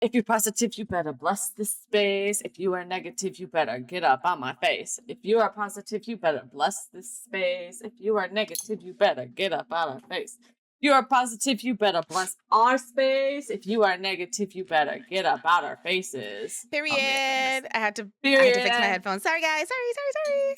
If you're positive, you better bless this space. If you are negative, you better get up on my face. If you are positive, you better bless this space. If you are negative, you better get up on our face. If you are positive, you better bless our space. If you are negative, you better get up out our faces. Period. Oh, man, I had to Period. fix my headphones. Sorry, guys. Sorry.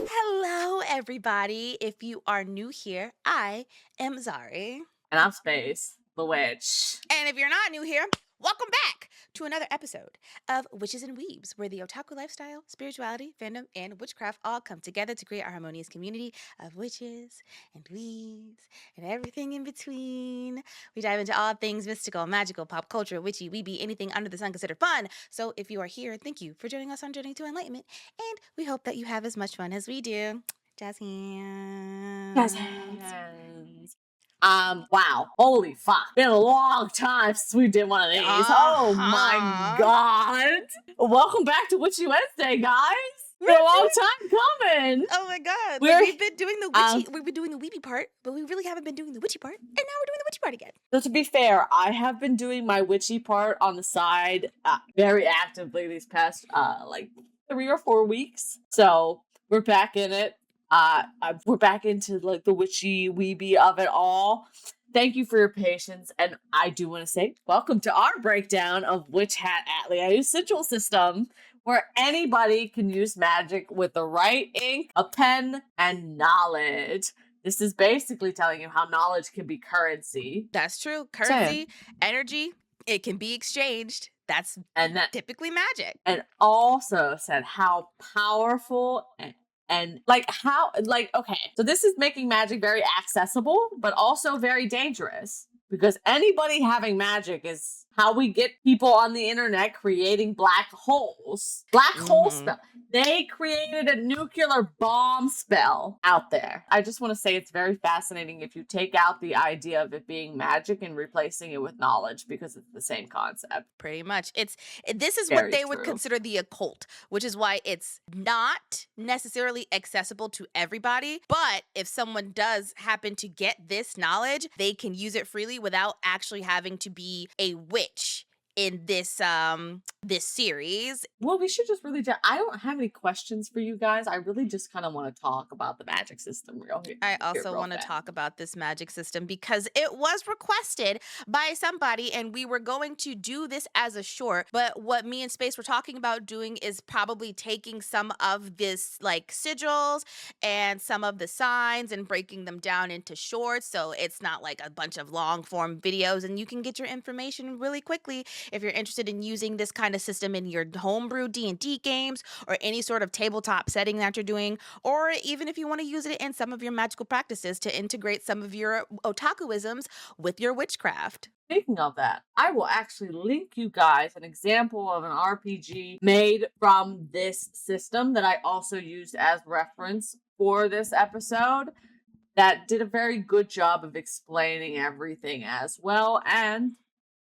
Hello, everybody. If you are new here, I am Zari. And I'm Space, the witch. And if you're not new here, welcome back to another episode of Witches and Weebs, where the otaku lifestyle, spirituality, fandom, and witchcraft all come together to create a harmonious community of witches and weebs and everything in between. We dive into all things mystical, magical, pop culture, witchy, weeby, anything under the sun considered fun. So if you are here, thank you for joining us on Journey to Enlightenment, and we hope that you have as much fun as we do. Jazz hands. Jazz hands. Wow. Holy fuck. Been a long time since we did one of these. Oh my god. Welcome back to Witchy Wednesday, guys. Been a long time coming. Oh my god. We've been doing the witchy, we've been doing the weeby part, but we really haven't been doing the witchy part, and now we're doing the witchy part again. So to be fair, I have been doing my witchy part on the side very actively these past like 3 or 4 weeks. So we're back in it. We're back into like the witchy weeby of it all. Thank you for your patience, and I do want to say welcome to our breakdown of Witch Hat Atelier sigil system, where anybody can use magic with the right ink, a pen, and knowledge. This is basically telling you how knowledge can be currency. That's true. Currency, energy, it can be exchanged. That's typically magic. And also said how powerful and like how, like, okay, so this is making magic very accessible, but also very dangerous, because anybody having magic is how we get people on the internet creating black holes. Black hole spell. They created a nuclear bomb spell out there. I just want to say it's very fascinating if you take out the idea of it being magic and replacing it with knowledge, because it's the same concept. Pretty much. This is what they would consider the occult, which is why it's not necessarily accessible to everybody. But if someone does happen to get this knowledge, they can use it freely without actually having to be a witch in this this series. Well, we should just really I don't have any questions for you guys. I really just kind of want to talk about the magic system I also want to talk about this magic system because it was requested by somebody, and we were going to do this as a short, but what me and Space were talking about doing is probably taking some of this like sigils and some of the signs and breaking them down into shorts, so it's not like a bunch of long form videos, and you can get your information really quickly if you're interested in using this kind of system in your homebrew D&D games or any sort of tabletop setting that you're doing, or even if you want to use it in some of your magical practices to integrate some of your otakuisms with your witchcraft. Speaking of that, I will actually link you guys an example of an RPG made from this system that I also used as reference for this episode that did a very good job of explaining everything as well. And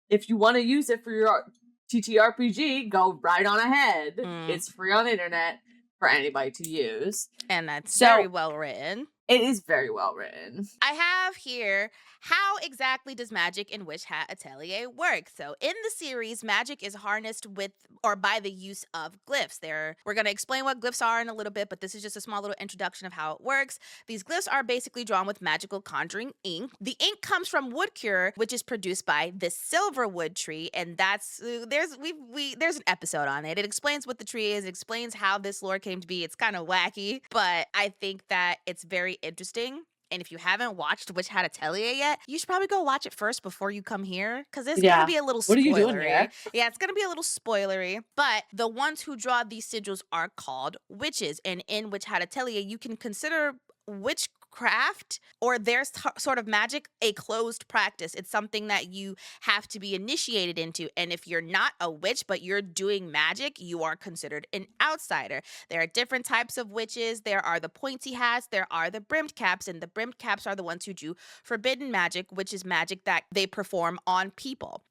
if you want to use it for your TTRPG, go right on ahead. It's free on the internet for anybody to use. And that's very well written. It is very well written. I have here, how exactly does magic in Witch Hat Atelier work? So in the series, magic is harnessed with or by the use of glyphs. We're going to explain what glyphs are in a little bit, but this is just a small little introduction of how it works. These glyphs are basically drawn with magical conjuring ink. The ink comes from wood cure, which is produced by the silverwood tree, and that's there's an episode on it. It explains what the tree is, it explains how this lore came to be. It's kind of wacky, but I think that it's very interesting. And if you haven't watched Witch Hat Atelier yet, you should probably go watch it first before you come here, because it's going to be a little spoilery. What are you doing here? Yeah, it's going to be a little spoilery. But the ones who draw these sigils are called witches. And in Witch Hat Atelier, you can consider witchcraft or their sort of magic a closed practice. It's something that you have to be initiated into, and if you're not a witch but you're doing magic, you are considered an outsider. There are different types of witches. There are the pointy hats, there are the brimmed caps, and the brimmed caps are the ones who do forbidden magic, which is magic that they perform on people.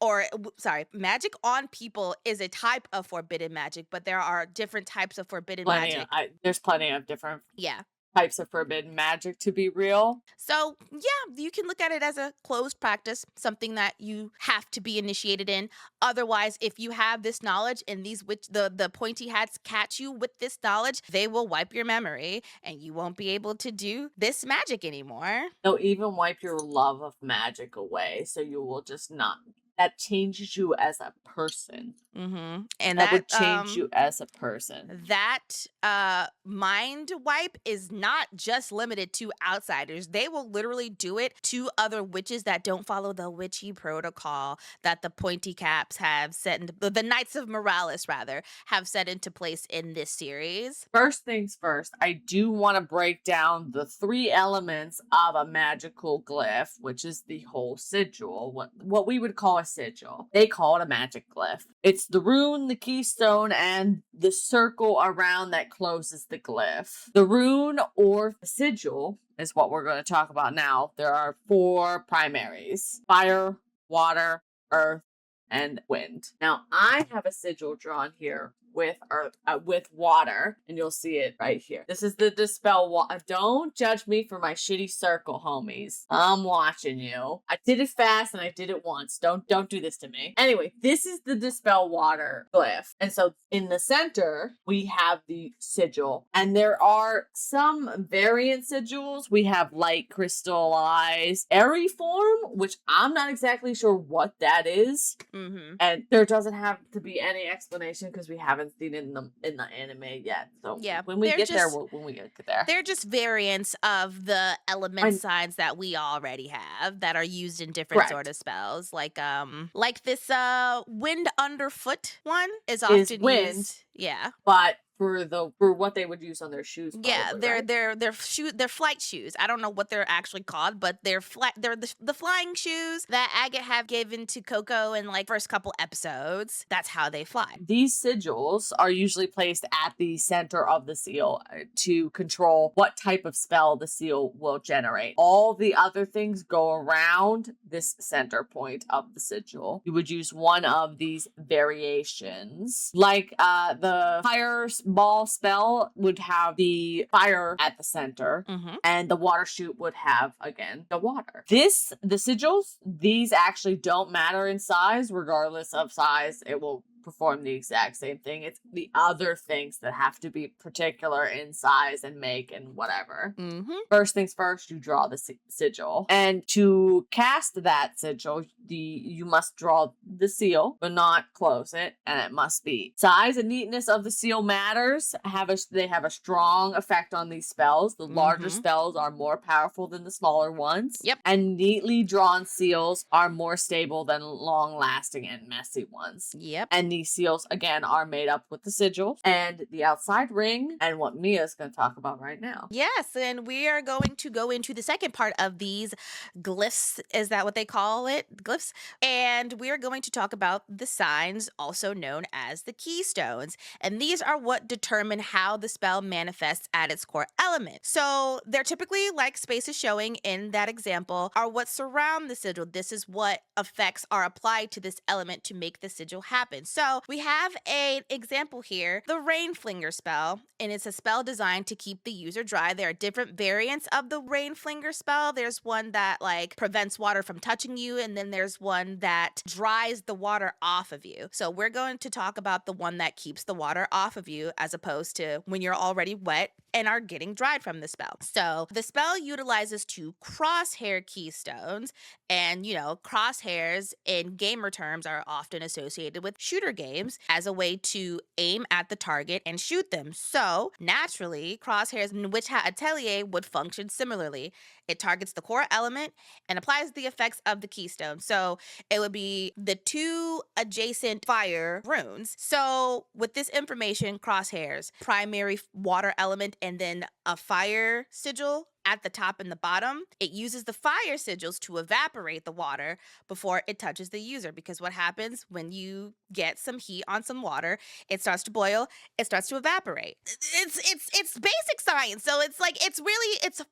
Magic on people is a type of forbidden magic, but there are different types of forbidden magic. There's plenty of different types of forbidden magic to be real. So, yeah, you can look at it as a closed practice, something that you have to be initiated in. Otherwise, if you have this knowledge and the pointy hats catch you with this knowledge, they will wipe your memory and you won't be able to do this magic anymore. They'll even wipe your love of magic away, so you will just not. That changes you as a person. And That would change you as a person. that mind wipe is not just limited to outsiders. They will literally do it to other witches that don't follow the witchy protocol that the pointy caps have set into the Knights of Morales rather have set into place in this series. First things first, I do want to break down the 3 elements of a magical glyph, which is the whole sigil, what we would call a sigil. They call it a magic glyph. It's the rune, the keystone, and the circle around that closes the glyph. The rune or the sigil is what we're going to talk about now. There are 4 primaries: fire, water, earth, and wind. Now, I have a sigil drawn here with water, and you'll see it right here. This is the dispel water. Don't judge me for my shitty circle, homies. I'm watching you. I did it fast and I did it once. Don't do this to me. Anyway, this is the dispel water glyph. And so in the center, we have the sigil. And there are some variant sigils. We have light crystallized airy form, which I'm not exactly sure what that is. And there doesn't have to be any explanation because we haven't seen it in the anime yet. So yeah, when we get there, they're just variants of the element signs that we already have that are used in different sort of spells. Like this wind underfoot one is often used. Yeah, but for what they would use on their shoes. Probably, yeah, they're flight shoes. I don't know what they're actually called, but they're the flying shoes that Agate have given to Coco in like first couple episodes. That's how they fly. These sigils are usually placed at the center of the seal to control what type of spell the seal will generate. All the other things go around this center point of the sigil. You would use one of these variations, like the fireball spell would have the fire at the center, and the water shoot would have, again, the water. The sigils, these actually don't matter in size. Regardless of size, it will perform the exact same thing. It's the other things that have to be particular in size and make and whatever. First things first, you draw the sigil. And to cast that sigil, you must draw the seal, but not close it. And it must be size and neatness of the seal matters. They have a strong effect on these spells. The larger spells are more powerful than the smaller ones. Yep. And neatly drawn seals are more stable than long-lasting and messy ones. Yep. And these seals, again, are made up with the sigil and the outside ring, and what Mia's going to talk about right now. Yes, and we are going to go into the second part of these glyphs. Is that what they call it? Glyphs? And we are going to talk about the signs, also known as the keystones. And these are what determine how the spell manifests at its core element. So they're typically, like Space is showing in that example, are what surround the sigil. This is what effects are applied to this element to make the sigil happen. So we have an example here, the Rain Flinger spell, and it's a spell designed to keep the user dry. There are different variants of the Rain Flinger spell. There's one that like prevents water from touching you, and then there's one that dries the water off of you. So we're going to talk about the one that keeps the water off of you as opposed to when you're already wet and are getting dried from the spell. So the spell utilizes 2 crosshair keystones, and crosshairs in gamer terms are often associated with shooter games as a way to aim at the target and shoot them. So naturally, crosshairs in Witch Hat Atelier would function similarly. It targets the core element and applies the effects of the keystone. So it would be the 2 adjacent fire runes. So with this information, crosshairs, primary water element, and then a fire sigil at the top and the bottom, it uses the fire sigils to evaporate the water before it touches the user. Because what happens when you get some heat on some water, it starts to boil, it starts to evaporate. It's basic science. So it's like it's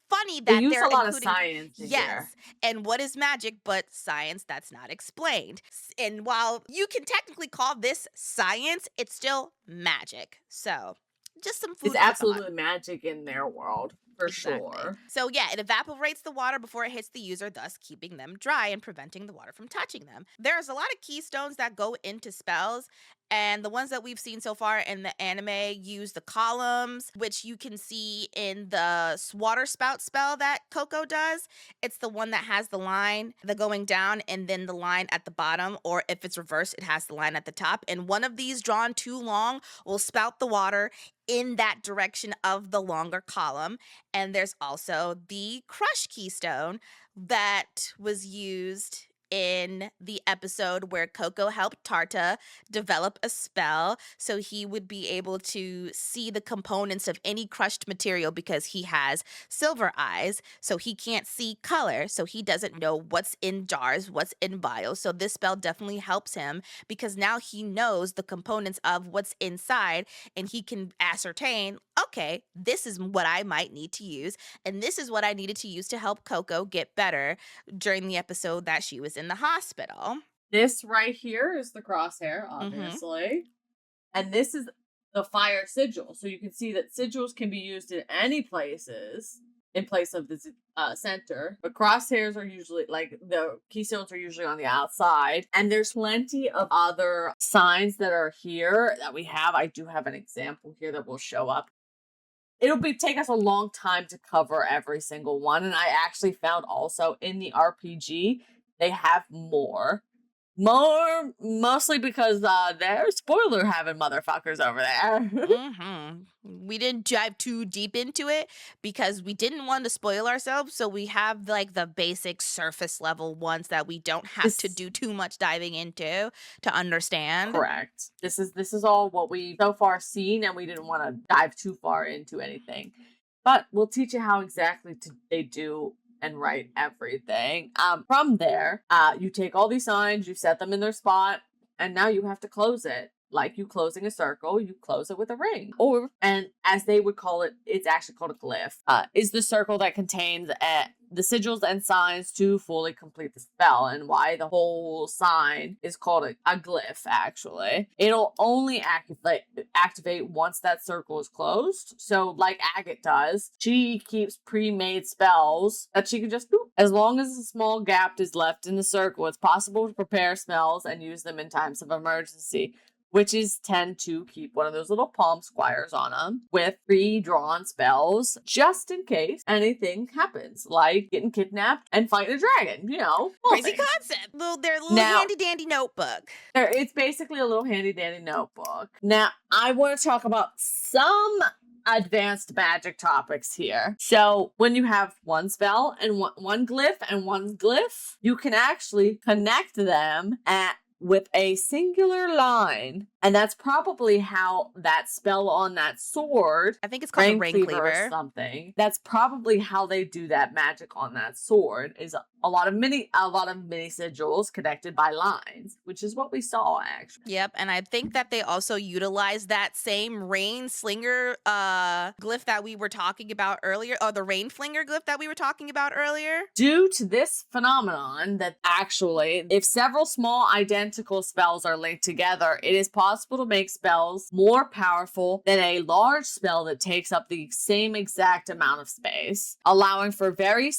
funny that they use they're a lot of including science in here. And what is magic but science that's not explained? And while you can technically call this science, it's still magic. So just some food. It's absolutely magic in their world. For Exactly. sure. So yeah, it evaporates the water before it hits the user, thus keeping them dry and preventing the water from touching them. There's a lot of keystones that go into spells, and the ones that we've seen so far in the anime use the columns, which you can see in the water spout spell that Coco does. It's the one that has the line, the going down, and then the line at the bottom, or if it's reversed, it has the line at the top. And one of these drawn too long will spout the water in that direction of the longer column. And there's also the crush keystone that was used in the episode where Coco helped Tarta develop a spell so he would be able to see the components of any crushed material because he has silver eyes, so he can't see color, so he doesn't know what's in jars, what's in vials. So this spell definitely helps him because now he knows the components of what's inside and he can ascertain, okay, this is what I might need to use, and this is what I needed to use to help Coco get better during the episode that she was in the hospital. This right here is the crosshair, Mm-hmm. obviously. And this is the fire sigil. So you can see that sigils can be used in any places in place of the center. But crosshairs are usually, like, the keystones are usually on the outside. And there's plenty of other signs that are here that we have. I do have an example here that will show up. It'll take us a long time to cover every single one. And I actually found also in the RPG, they have more. Mostly because they're spoiler having motherfuckers over there. Mm-hmm. We didn't dive too deep into it because we didn't want to spoil ourselves. So we have like the basic surface level ones that we don't have to do too much diving into to understand. Correct. This is all what we've so far seen, and we didn't want to dive too far into anything. But we'll teach you how exactly they do and write everything. From there, you take all these signs, you set them in their spot, and now you have to close it. Like you closing a circle, you close it with a ring. And as they would call it, it's actually called a glyph, is the circle that contains the sigils and signs to fully complete the spell. And why the whole sign is called a glyph, actually. It'll only activate once that circle is closed. So like Agate does, she keeps pre-made spells that she can just boop. As long as a small gap is left in the circle, it's possible to prepare spells and use them in times of emergency. Witches tend to keep one of those little palm squares on them with pre-drawn spells just in case anything happens, like getting kidnapped and fighting a dragon, Crazy concept. Their little handy dandy notebook. It's basically a little handy dandy notebook. Now, I want to talk about some advanced magic topics here. So when you have one spell and one glyph and one glyph, you can actually connect them with a singular line. And that's probably how that spell on that sword, I think it's called the Rain Cleaver or something. That's probably how they do that magic on that sword, is a lot of mini sigils connected by lines, which is what we saw actually. Yep, and I think that they also utilize that same rain slinger glyph that we were talking about earlier, or the rain flinger glyph that we were talking about earlier. Due to this phenomenon, that actually, if several small identical spells are linked together, it is possible to make spells more powerful than a large spell that takes up the same exact amount of space, allowing for very,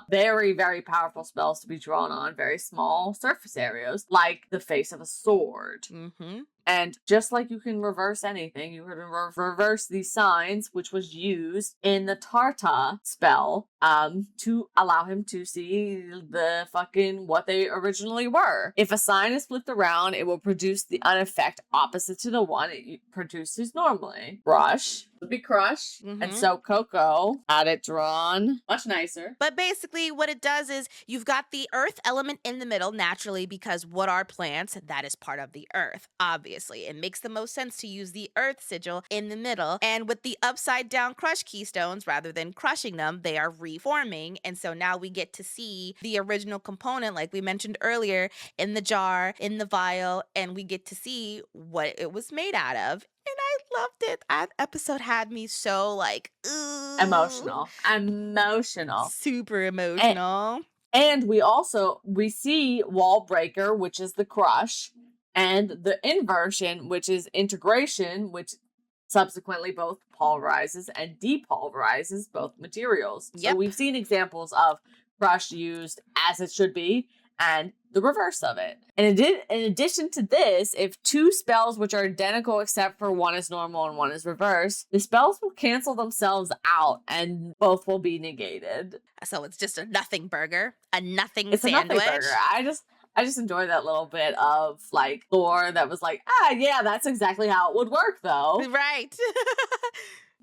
very powerful spells to be drawn on very small surface areas, like the face of a sword. Mm-hmm. And just like you can reverse anything, you can reverse these signs, which was used in the Tarta spell, to allow him to see the fucking what they originally were. If a sign is flipped around, it will produce an effect opposite to the one it produces normally. Brush would be crush, and so Coco had it drawn much nicer. But basically what it does is you've got the earth element in the middle naturally, because what are plants? That is part of the earth, obviously. It makes the most sense to use the earth sigil in the middle, and with the upside down crush keystones, rather than crushing them, they are reforming. And so now we get to see the original component, like we mentioned earlier, in the jar, in the vial, and we get to see what it was made out of. And I loved it. That episode had me so like, ooh. Emotional. Super emotional. And we see wall breaker, which is the crush, and the inversion, which is integration, which subsequently both pulverizes and depulverizes both materials. So Yep. we've seen examples of crush used as it should be and the reverse of it. And in addition to this, if two spells which are identical except for one is normal and one is reverse, the spells will cancel themselves out and both will be negated. So it's just a nothing burger, a nothing It's sandwich. a nothing burger. I just enjoy that little bit of like lore that was like, yeah, that's exactly how it would work though. Right.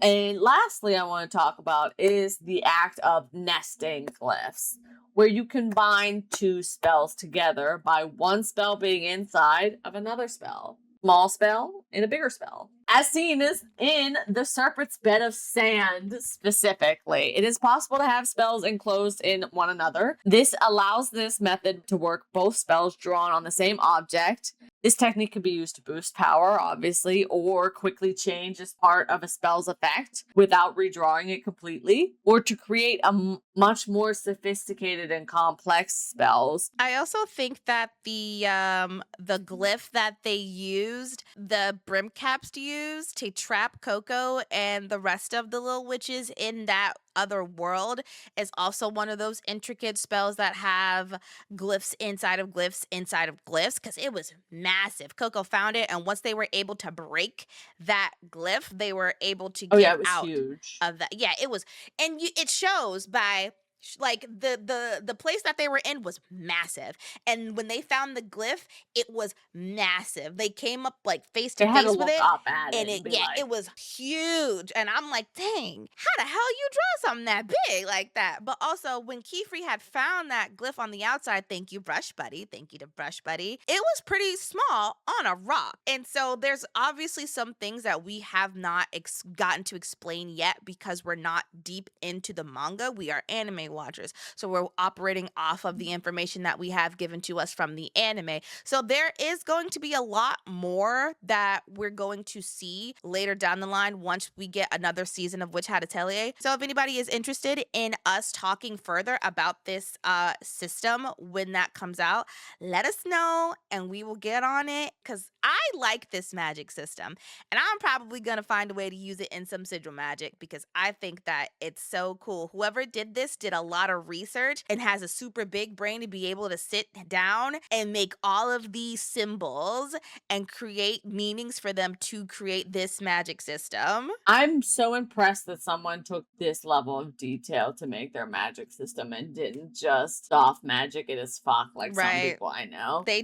And lastly, I want to talk about is the act of nesting glyphs, where you combine two spells together by one spell being inside of another spell. Small spell in a bigger spell. As seen as in the Serpent's Bed of Sand specifically. It is possible to have spells enclosed in one another. This allows this method to work both spells drawn on the same object. This technique can be used to boost power, obviously, or quickly change as part of a spell's effect without redrawing it completely, or to create a much more sophisticated and complex spells. I also think that the glyph that they used, the Brimcaps used to trap Coco and the rest of the little witches in that other world is also one of those intricate spells that have glyphs inside of glyphs inside of glyphs, because it was massive. Coco found it, and once they were able to break that glyph, they were able to get It was out huge. of that. Yeah, it was, and it shows by like the place that they were in was massive, and when they found the glyph, it was massive. They came up like face to They had to face with look it, up at and it and be yeah, like, it was huge. And I'm like, dang, how the hell you draw something that big like that? But also, when Keyfree had found that glyph on the outside, thank you, Brush Buddy, thank you to Brush Buddy, it was pretty small on a rock. And so there's obviously some things that we have not gotten to explain yet because we're not deep into the manga. We are anime watchers, so we're operating off of the information that we have given to us from the anime. So there is going to be a lot more that we're going to see later down the line once we get another season of Witch Hat Atelier. So if anybody is interested in us talking further about this system when that comes out, let us know and we will get on it, because I like this magic system, and I'm probably going to find a way to use it in some sigil magic because I think that it's so cool. Whoever did this did a lot of research and has a super big brain to be able to sit down and make all of these symbols and create meanings for them to create this magic system. I'm so impressed that someone took this level of detail to make their magic system and didn't just soft magic it as fuck like some people I know. They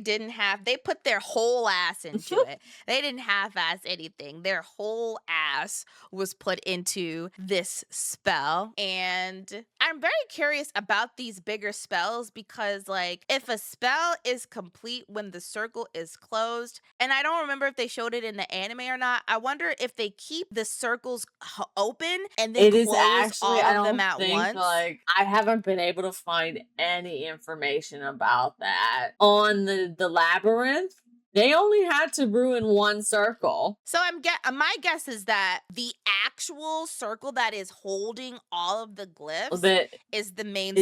put their whole ass into it. They didn't half-ass anything. Their whole ass was put into this spell. And I'm very curious about these bigger spells because, like, if a spell is complete when the circle is closed, and I don't remember if they showed it in the anime or not, I wonder if they keep the circles open and then close all of them at once. Like, I haven't been able to find any information about that. On the labyrinth, they only had to ruin one circle. So my guess is that the actual circle that is holding all of the glyphs is the main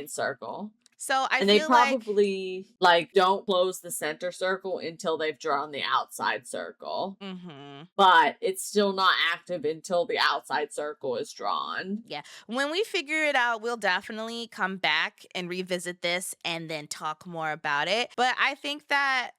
circle. So they probably like don't close the center circle until they've drawn the outside circle. Mm-hmm. But it's still not active until the outside circle is drawn. Yeah. When we figure it out, we'll definitely come back and revisit this and then talk more about it. But I think that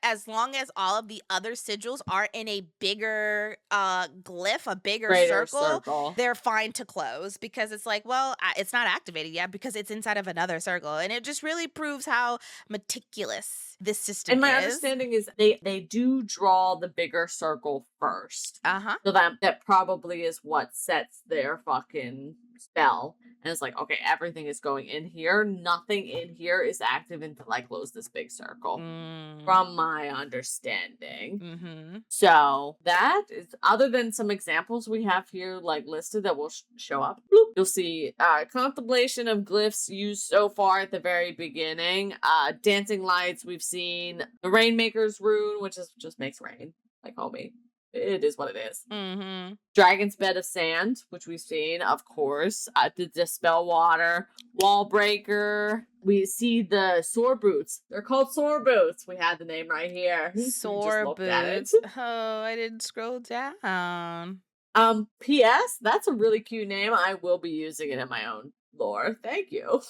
as long as all of the other sigils are in a bigger glyph, a bigger circle, they're fine to close, because it's like, well, it's not activated yet because it's inside of another circle. And it just really proves how meticulous this system is. And my understanding is they do draw the bigger circle first. Uh-huh. So that probably is what sets their fucking spell. And it's like, okay, everything is going in here. Nothing in here is active until I close this big circle. From my understanding. Mm-hmm. So that is, other than some examples we have here like listed that will show up. Bloop. You'll see contemplation of glyphs used so far at the very beginning. Dancing lights, we've seen the Rainmaker's rune, which just makes rain, like homie. it is what it is. Mm-hmm. Dragon's Bed of Sand, which we've seen, of course. The Dispel Water, Wall Breaker. We see the Sore Boots. They're called Sore Boots. We had the name right here. You just Sore looked at it. boots. Oh, I didn't scroll down. P.S. That's a really cute name. I will be using it in my own lore. Thank you.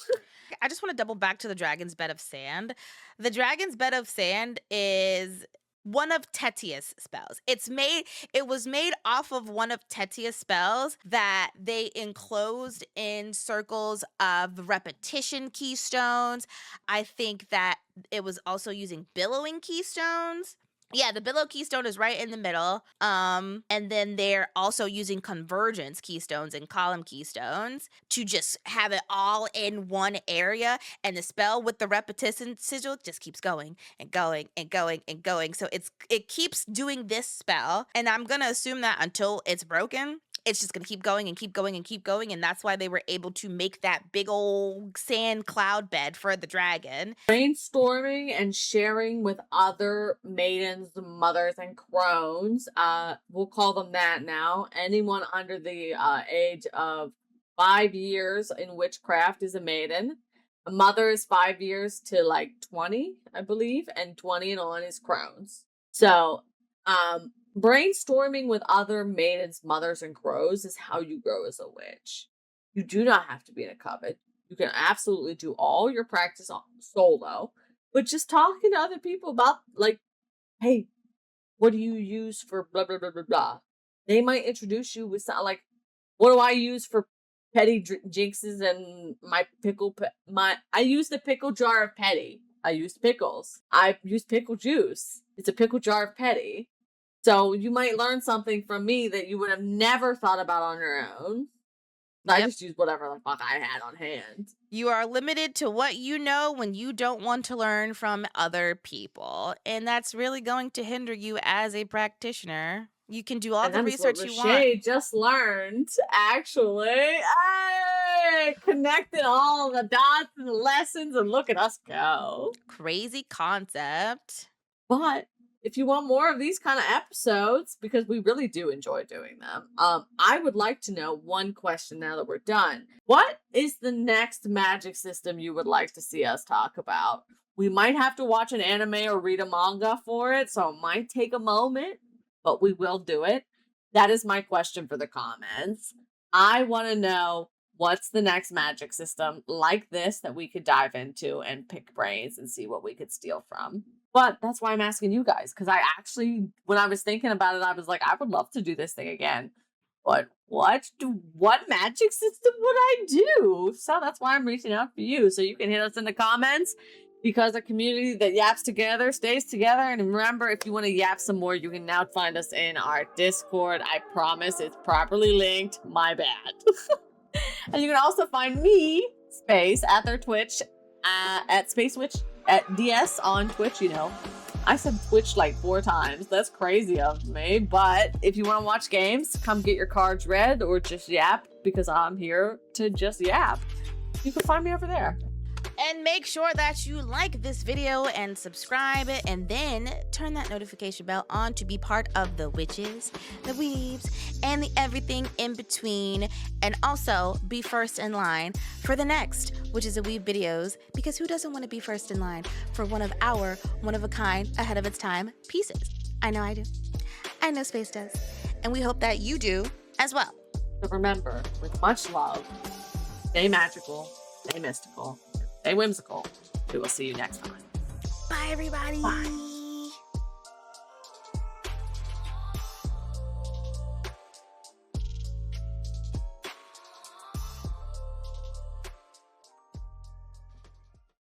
I just want to double back to the Dragon's Bed of Sand. The Dragon's Bed of Sand is one of Tetia's spells. It was made off of one of Tetia's spells that they enclosed in circles of repetition keystones. I think that it was also using billowing keystones. Yeah, the billow keystone is right in the middle. And then they're also using convergence keystones and column keystones to just have it all in one area. And the spell with the repetition sigil just keeps going and going and going and going. So it keeps doing this spell. And I'm gonna assume that until it's broken, it's just gonna keep going and keep going and keep going. And that's why they were able to make that big old sand cloud bed for the dragon. Brainstorming and sharing with other maidens, mothers, and crones. We'll call them that now. Anyone under the age of 5 years in witchcraft is a maiden. A mother is 5 years to like 20, I believe, and 20 and on is crones. So, brainstorming with other maidens, mothers, and crows is how you grow as a witch. You do not have to be in a coven. You can absolutely do all your practice solo, but just talking to other people about, like, hey, what do you use for blah, blah, blah, blah, blah. They might introduce you with something like, what do I use for petty jinxes and my pickle? I use the pickle jar of petty. I used pickles. I use pickle juice. It's a pickle jar of petty. So you might learn something from me that you would have never thought about on your own. I just used whatever the fuck I had on hand. You are limited to what you know when you don't want to learn from other people. And that's really going to hinder you as a practitioner. You can do all the research you want. Rashay just learned, actually. Hey! Connected all the dots and the lessons, and look at us go. Crazy concept. But if you want more of these kind of episodes, because we really do enjoy doing them, I would like to know one question now that we're done. What is the next magic system you would like to see us talk about? We might have to watch an anime or read a manga for it, so it might take a moment, but we will do it. That is my question for the comments. I want to know what's the next magic system like this that we could dive into and pick brains and see what we could steal from. But that's why I'm asking you guys, because I actually, when I was thinking about it, I was like, I would love to do this thing again. But what magic system would I do? So that's why I'm reaching out for you. So you can hit us in the comments, because a community that yaps together stays together. And remember, if you want to yap some more, you can now find us in our Discord. I promise it's properly linked. My bad. And you can also find me, Space, at their Twitch, at Space Witch at DS on Twitch. You know, I said Twitch like 4 times. That's crazy of me. But if you want to watch games, come get your cards read or just yap, because I'm here to just yap. You can find me over there. And make sure that you like this video and subscribe, and then turn that notification bell on to be part of the witches, the weebs, and the everything in between. And also be first in line for the next Witches and Weeb videos, because who doesn't want to be first in line for one of our one-of-a-kind, ahead of its time pieces? I know I do. I know Space does. And we hope that you do as well. So remember, with much love, stay magical, stay mystical, stay whimsical. We will see you next time. Bye, everybody. Bye.